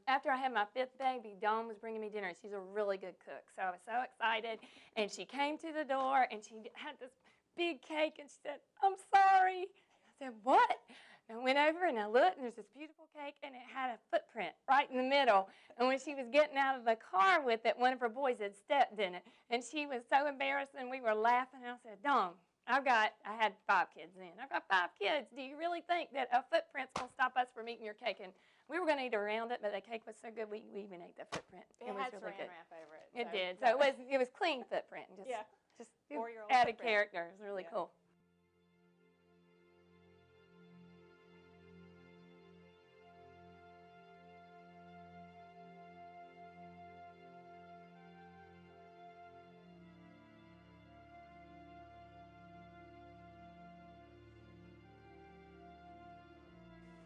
after I had my 5th baby, Dawn was bringing me dinner. She's a really good cook, so I was so excited. And she came to the door, and she had this big cake, and she said, "I'm sorry." I said, "What?" And I went over, and I looked, and there's this beautiful cake, and it had a footprint right in the middle. And when she was getting out of the car with it, one of her boys had stepped in it. And she was so embarrassed, and we were laughing. And I said, "Dawn, I had 5 kids then. I've got 5 kids. Do you really think that a footprint's going to stop us from eating your cake?" And we were going to eat around it, but the cake was so good, we even ate the footprint. It was had really saran good. wrap over it. It did. So it was clean footprint. Just 4-year-old added footprint. character. It was really cool.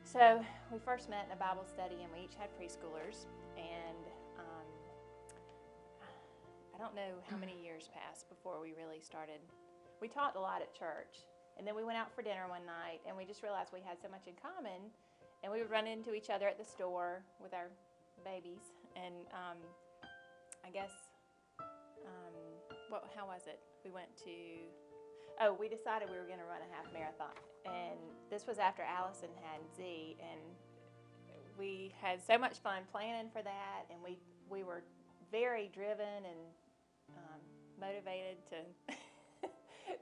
So we first met in a Bible study, and we each had preschoolers, and I don't know how many years passed before we really started. We talked a lot at church, and then we went out for dinner one night, and we just realized we had so much in common, and we would run into each other at the store with our babies, and I guess, how was it? We decided we were going to run a half marathon, and this was after Allison had Z, and we had so much fun planning for that, and we were very driven and motivated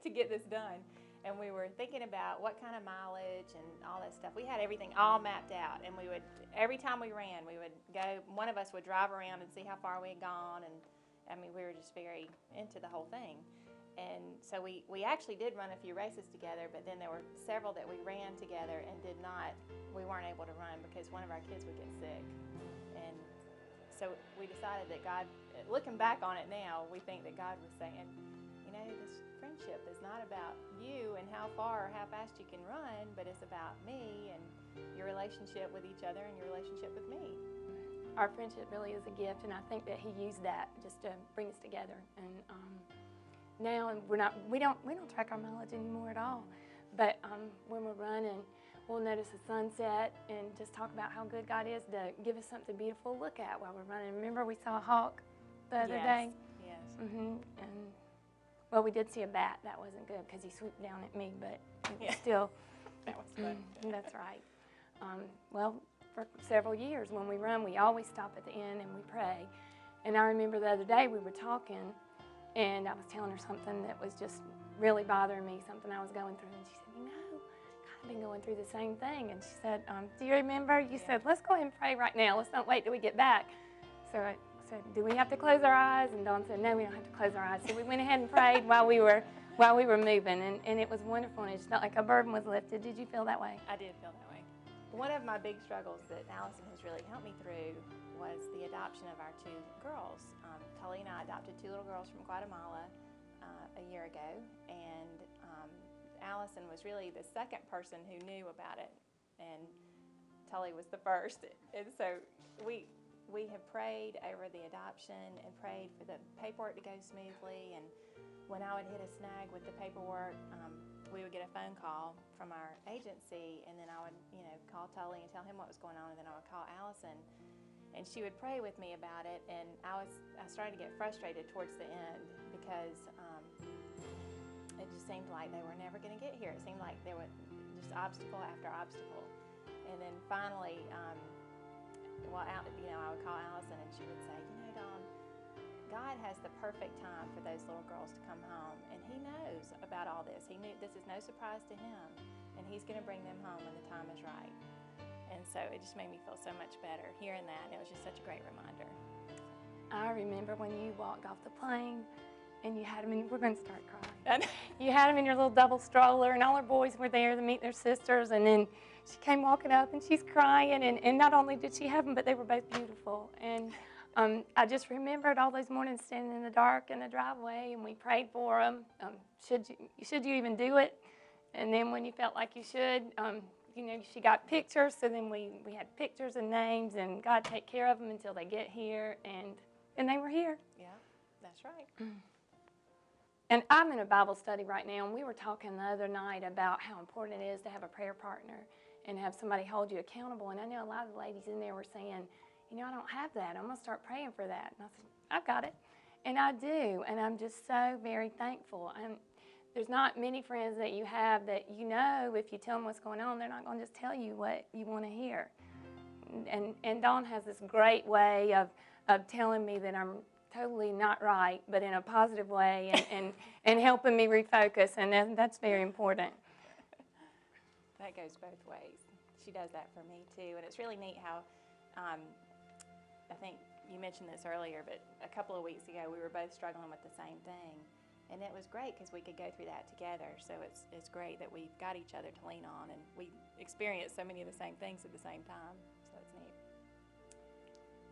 to get this done, and we were thinking about what kind of mileage and all that stuff. We had everything all mapped out, and every time we ran, we would go, one of us would drive around and see how far we had gone, and I mean, we were just very into the whole thing. And so we actually did run a few races together, but then there were several that we ran together and we weren't able to run because one of our kids would get sick. And so we decided that God, looking back on it now, we think that God was saying, you know, this friendship is not about you and how far or how fast you can run, but it's about me and your relationship with each other and your relationship with me. Our friendship really is a gift, and I think that He used that just to bring us together. And now we don't track our mileage anymore at all. But when we're running, we'll notice the sunset and just talk about how good God is to give us something beautiful to look at while we're running. Remember, we saw a hawk the other day. Yes. And well, we did see a bat. That wasn't good because he swooped down at me, but it was still. That was fun. That's right. Well, for several years when we run, we always stop at the end and we pray. And I remember the other day we were talking, and I was telling her something that was just really bothering me, something I was going through. And she said, "You know, I've been going through the same thing." And she said, "Do you remember? You said, let's go ahead and pray right now. Let's not wait till we get back." So I said, "Do we have to close our eyes?" And Dawn said, "No, we don't have to close our eyes." So we went ahead and prayed while we were moving, and it was wonderful, and it just felt like a burden was lifted. Did you feel that way? I did feel that way. One of my big struggles that Allison has really helped me through was the adoption of our 2 girls. Tully and I adopted 2 little girls from Guatemala a year ago, and Allison was really the second person who knew about it, and Tully was the first. And so we have prayed over the adoption and prayed for the paperwork to go smoothly, and when I would hit a snag with the paperwork, we would get a phone call from our agency, and then I would, call Tully and tell him what was going on, and then I would call Allison, and she would pray with me about it. And I started to get frustrated towards the end because it just seemed like they were never going to get here. It seemed like there was just obstacle after obstacle, and then finally, I would call Allison, and she would say, "Dawn, God has the perfect time for those little girls to come home, and He knows about all this. He knew this is no surprise to Him, and He's going to bring them home when the time is right." And so it just made me feel so much better hearing that, and it was just such a great reminder. I remember when you walked off the plane and you had them in, we're going to start crying. You had them in your little double stroller, and all our boys were there to meet their sisters, and then she came walking up and she's crying, and not only did she have them, but they were both beautiful. And I just remembered all those mornings standing in the dark in the driveway, and we prayed for them. Should you even do it? And then when you felt like you should, she got pictures, so then we had pictures and names, and God take care of them until they get here, and they were here. Yeah, that's right. And I'm in a Bible study right now, and we were talking the other night about how important it is to have a prayer partner and have somebody hold you accountable. And I know a lot of the ladies in there were saying, I don't have that. I'm going to start praying for that. And I said, I've got it. And I do. And I'm just so very thankful. There's not many friends that you have that if you tell them what's going on, they're not going to just tell you what you want to hear. And Dawn has this great way of telling me that I'm totally not right, but in a positive way, and helping me refocus, and that's very important. That goes both ways. She does that for me too, and it's really neat how, I think you mentioned this earlier, but a couple of weeks ago we were both struggling with the same thing, and it was great because we could go through that together. So it's great that we've got each other to lean on, and we experience so many of the same things at the same time. So it's neat.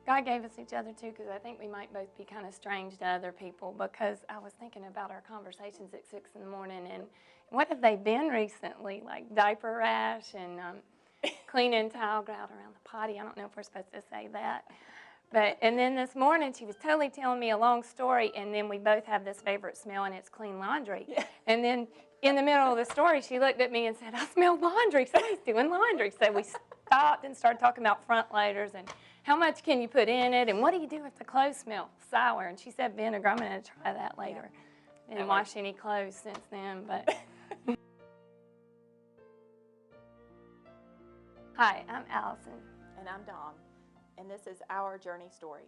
God gave us each other too, because I think we might both be kind of strange to other people, because I was thinking about our conversations at 6 in the morning, and what have they been recently, like diaper rash and cleaning tile grout around the potty. I don't know if we're supposed to say that. And then this morning she was totally telling me a long story, and then we both have this favorite smell, and it's clean laundry. Yeah. And then in the middle of the story she looked at me and said, I smell laundry. Somebody's doing laundry. So we stopped and started talking about front loaders and how much can you put in it, and what do you do if the clothes smell sour? And she said vinegar. I'm going to try that later. Yeah. Didn't wash any clothes since then, but. Hi, I'm Allison. And I'm Dawn, and this is our journey story.